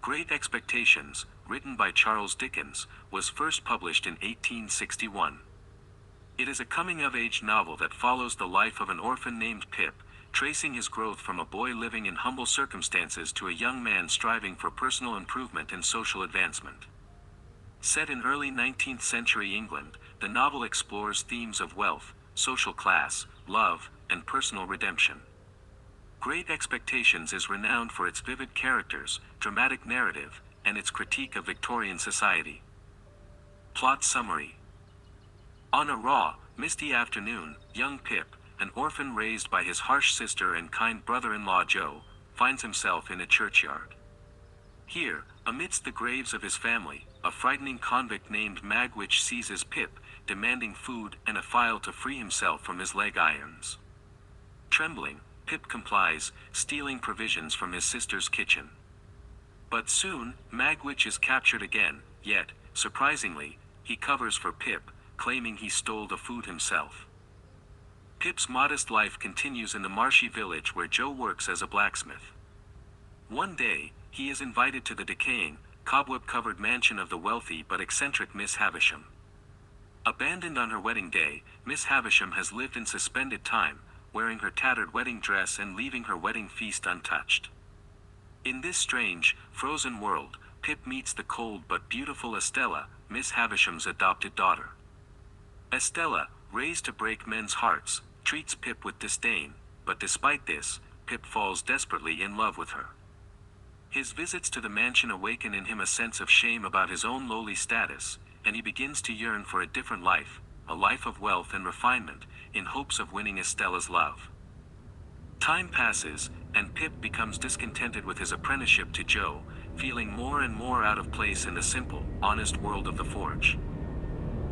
Great Expectations, written by Charles Dickens, was first published in 1861. It is a coming-of-age novel that follows the life of an orphan named Pip, tracing his growth from a boy living in humble circumstances to a young man striving for personal improvement and social advancement. Set in early 19th century England, the novel explores themes of wealth, social class, love, and personal redemption. Great Expectations is renowned for its vivid characters, dramatic narrative, and its critique of Victorian society. Plot summary. On a raw, misty afternoon, young Pip, an orphan raised by his harsh sister and kind brother-in-law Joe, finds himself in a churchyard. Here, amidst the graves of his family, a frightening convict named Magwitch seizes Pip, demanding food and a file to free himself from his leg irons. Trembling, Pip complies, stealing provisions from his sister's kitchen. But soon, Magwitch is captured again, yet, surprisingly, he covers for Pip, claiming he stole the food himself. Pip's modest life continues in the marshy village where Joe works as a blacksmith. One day, he is invited to the decaying, cobweb-covered mansion of the wealthy but eccentric Miss Havisham. Abandoned on her wedding day, Miss Havisham has lived in suspended time, wearing her tattered wedding dress and leaving her wedding feast untouched. In this strange, frozen world, Pip meets the cold but beautiful Estella, Miss Havisham's adopted daughter. Estella, raised to break men's hearts, treats Pip with disdain, but despite this, Pip falls desperately in love with her. His visits to the mansion awaken in him a sense of shame about his own lowly status, and he begins to yearn for a different life, a life of wealth and refinement, in hopes of winning Estella's love. Time passes, and Pip becomes discontented with his apprenticeship to Joe, feeling more and more out of place in the simple, honest world of the forge.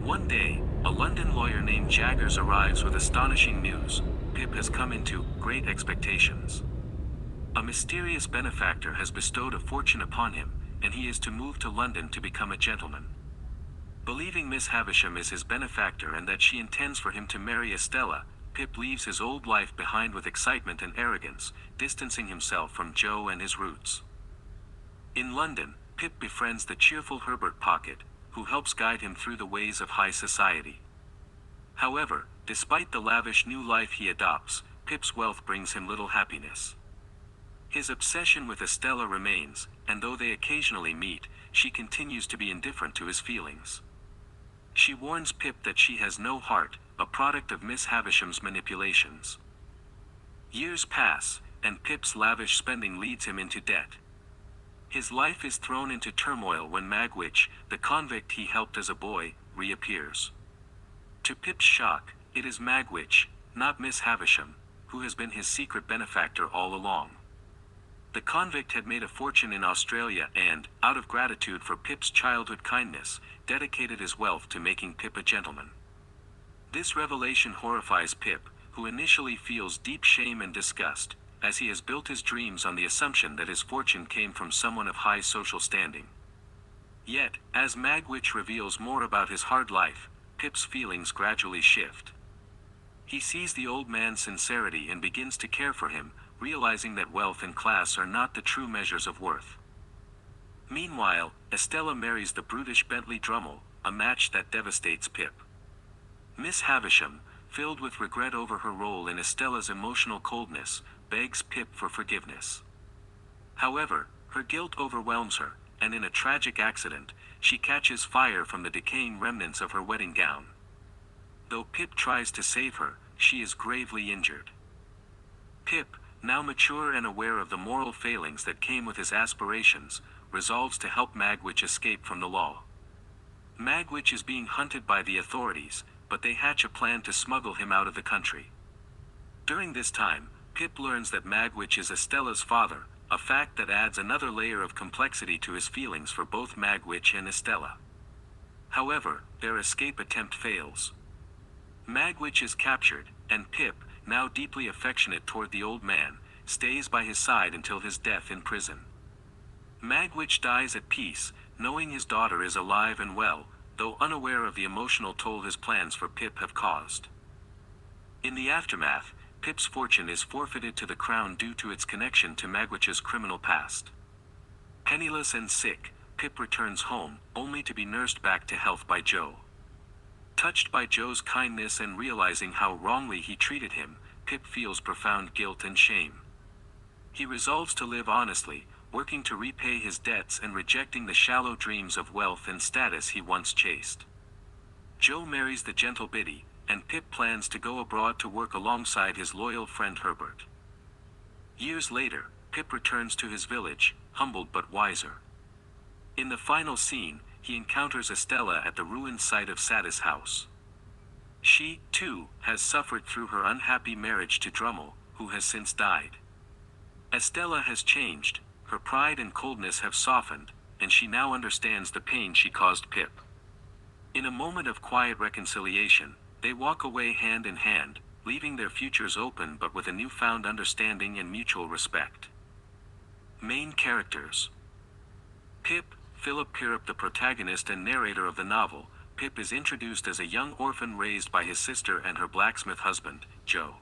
One day, a London lawyer named Jaggers arrives with astonishing news: Pip has come into great expectations. A mysterious benefactor has bestowed a fortune upon him, and he is to move to London to become a gentleman. Believing Miss Havisham is his benefactor and that she intends for him to marry Estella, Pip leaves his old life behind with excitement and arrogance, distancing himself from Joe and his roots. In London, Pip befriends the cheerful Herbert Pocket, who helps guide him through the ways of high society. However, despite the lavish new life he adopts, Pip's wealth brings him little happiness. His obsession with Estella remains, and though they occasionally meet, she continues to be indifferent to his feelings. She warns Pip that she has no heart, a product of Miss Havisham's manipulations. Years pass, and Pip's lavish spending leads him into debt. His life is thrown into turmoil when Magwitch, the convict he helped as a boy, reappears. To Pip's shock, it is Magwitch, not Miss Havisham, who has been his secret benefactor all along. The convict had made a fortune in Australia and, out of gratitude for Pip's childhood kindness, dedicated his wealth to making Pip a gentleman. This revelation horrifies Pip, who initially feels deep shame and disgust, as he has built his dreams on the assumption that his fortune came from someone of high social standing. Yet, as Magwitch reveals more about his hard life, Pip's feelings gradually shift. He sees the old man's sincerity and begins to care for him, realizing that wealth and class are not the true measures of worth. Meanwhile, Estella marries the brutish Bentley Drummle, a match that devastates Pip. Miss Havisham, filled with regret over her role in Estella's emotional coldness, begs Pip for forgiveness. However, her guilt overwhelms her, and in a tragic accident, she catches fire from the decaying remnants of her wedding gown. Though Pip tries to save her, she is gravely injured. Pip, now mature and aware of the moral failings that came with his aspirations, resolves to help Magwitch escape from the law. Magwitch is being hunted by the authorities, but they hatch a plan to smuggle him out of the country. During this time, Pip learns that Magwitch is Estella's father, a fact that adds another layer of complexity to his feelings for both Magwitch and Estella. However, their escape attempt fails. Magwitch is captured, and Pip, now deeply affectionate toward the old man, stays by his side until his death in prison. Magwitch dies at peace, knowing his daughter is alive and well, though unaware of the emotional toll his plans for Pip have caused. In the aftermath, Pip's fortune is forfeited to the crown due to its connection to Magwitch's criminal past. Penniless and sick, Pip returns home, only to be nursed back to health by Joe. Touched by Joe's kindness and realizing how wrongly he treated him, Pip feels profound guilt and shame. He resolves to live honestly, working to repay his debts and rejecting the shallow dreams of wealth and status he once chased. Joe marries the gentle Biddy, and Pip plans to go abroad to work alongside his loyal friend Herbert. Years later, Pip returns to his village, humbled but wiser. In the final scene, he encounters Estella at the ruined site of Satis' house. She, too, has suffered through her unhappy marriage to Drummle, who has since died. Estella has changed, her pride and coldness have softened, and she now understands the pain she caused Pip. In a moment of quiet reconciliation, they walk away hand in hand, leaving their futures open but with a newfound understanding and mutual respect. Main characters. Pip. Philip Pirrip, the protagonist and narrator of the novel, Pip is introduced as a young orphan raised by his sister and her blacksmith husband, Joe.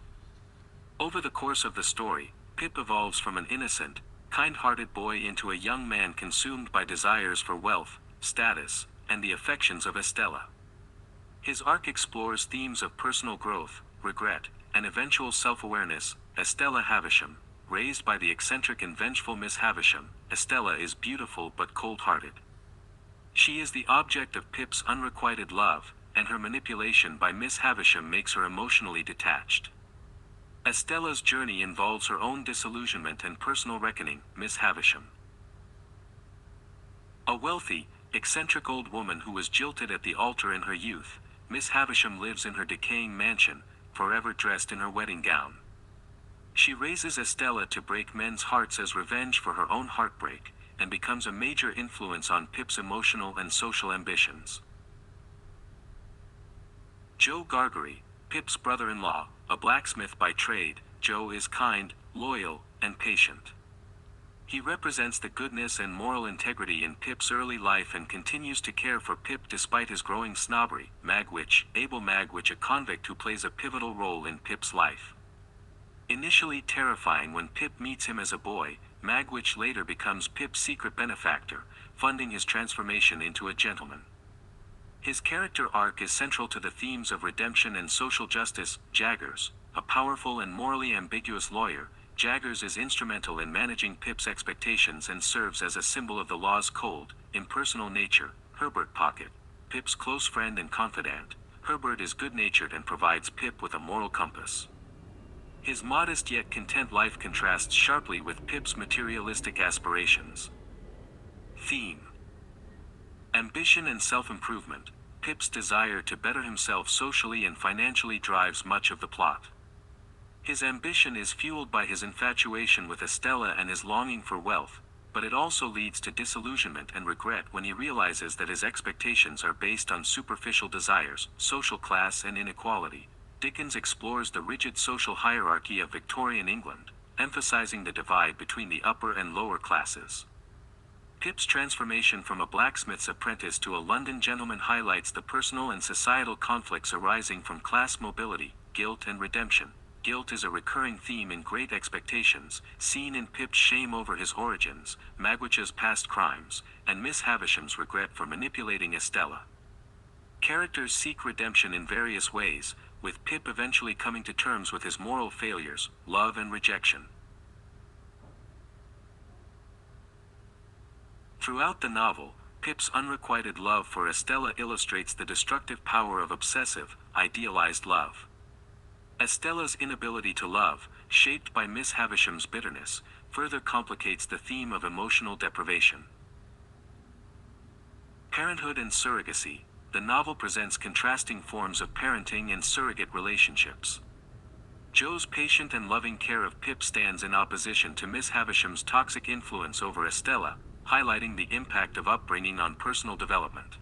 Over the course of the story, Pip evolves from an innocent, kind-hearted boy into a young man consumed by desires for wealth, status, and the affections of Estella. His arc explores themes of personal growth, regret, and eventual self-awareness. Estella Havisham, raised by the eccentric and vengeful Miss Havisham, Estella is beautiful but cold-hearted. She is the object of Pip's unrequited love, and her manipulation by Miss Havisham makes her emotionally detached. Estella's journey involves her own disillusionment and personal reckoning. Miss Havisham. A wealthy, eccentric old woman who was jilted at the altar in her youth, Miss Havisham lives in her decaying mansion, forever dressed in her wedding gown. She raises Estella to break men's hearts as revenge for her own heartbreak, and becomes a major influence on Pip's emotional and social ambitions. Joe Gargery, Pip's brother-in-law, a blacksmith by trade, Joe is kind, loyal, and patient. He represents the goodness and moral integrity in Pip's early life and continues to care for Pip despite his growing snobbery. Magwitch, Abel Magwitch, a convict who plays a pivotal role in Pip's life. Initially terrifying when Pip meets him as a boy, Magwitch later becomes Pip's secret benefactor, funding his transformation into a gentleman. His character arc is central to the themes of redemption and social justice. Jaggers, a powerful and morally ambiguous lawyer, Jaggers is instrumental in managing Pip's expectations and serves as a symbol of the law's cold, impersonal nature. Herbert Pocket, Pip's close friend and confidant, Herbert is good-natured and provides Pip with a moral compass. His modest yet content life contrasts sharply with Pip's materialistic aspirations. Theme: ambition and self-improvement. Pip's desire to better himself socially and financially drives much of the plot. His ambition is fueled by his infatuation with Estella and his longing for wealth, but it also leads to disillusionment and regret when he realizes that his expectations are based on superficial desires. Social class and inequality. Dickens explores the rigid social hierarchy of Victorian England, emphasizing the divide between the upper and lower classes. Pip's transformation from a blacksmith's apprentice to a London gentleman highlights the personal and societal conflicts arising from class mobility. Guilt and redemption. Guilt is a recurring theme in Great Expectations, seen in Pip's shame over his origins, Magwitch's past crimes, and Miss Havisham's regret for manipulating Estella. Characters seek redemption in various ways, with Pip eventually coming to terms with his moral failures, love and rejection. Throughout the novel, Pip's unrequited love for Estella illustrates the destructive power of obsessive, idealized love. Estella's inability to love, shaped by Miss Havisham's bitterness, further complicates the theme of emotional deprivation. Parenthood and surrogacy. The novel presents contrasting forms of parenting and surrogate relationships. Joe's patient and loving care of Pip stands in opposition to Miss Havisham's toxic influence over Estella, highlighting the impact of upbringing on personal development.